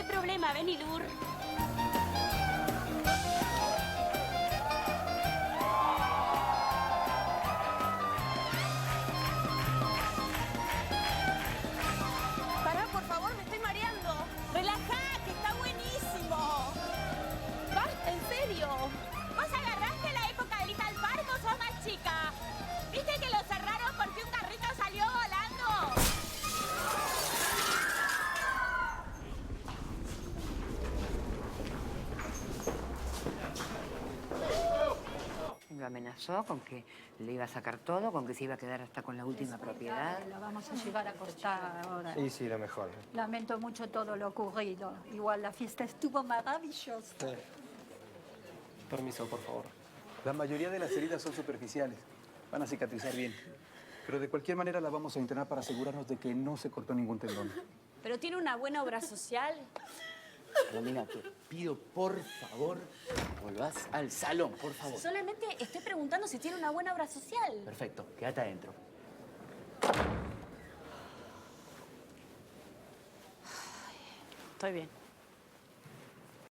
hay problema, vení, Lur. Pará, por favor, me estoy mareando. Relajá, que está buenísimo. Basta, en serio. ¿Vos agarraste la época de Little Park o sos más chica? ¿Viste que lo cerraron porque un carrito salió volando? Lo amenazó con que le iba a sacar todo, con que se iba a quedar hasta con la última propiedad. La vamos a llevar a acostar ahora. Sí, lo mejor. Lamento mucho todo lo ocurrido. Igual la fiesta estuvo maravillosa. Permiso, por favor. La mayoría de las heridas son superficiales. Van a cicatrizar bien. Pero de cualquier manera la vamos a internar para asegurarnos de que no se cortó ningún tendón. Pero tiene una buena obra social. Romina, te pido, por favor, volvás al salón, por favor. Solamente estoy preguntando si tiene una buena obra social. Perfecto, quédate adentro. Estoy bien.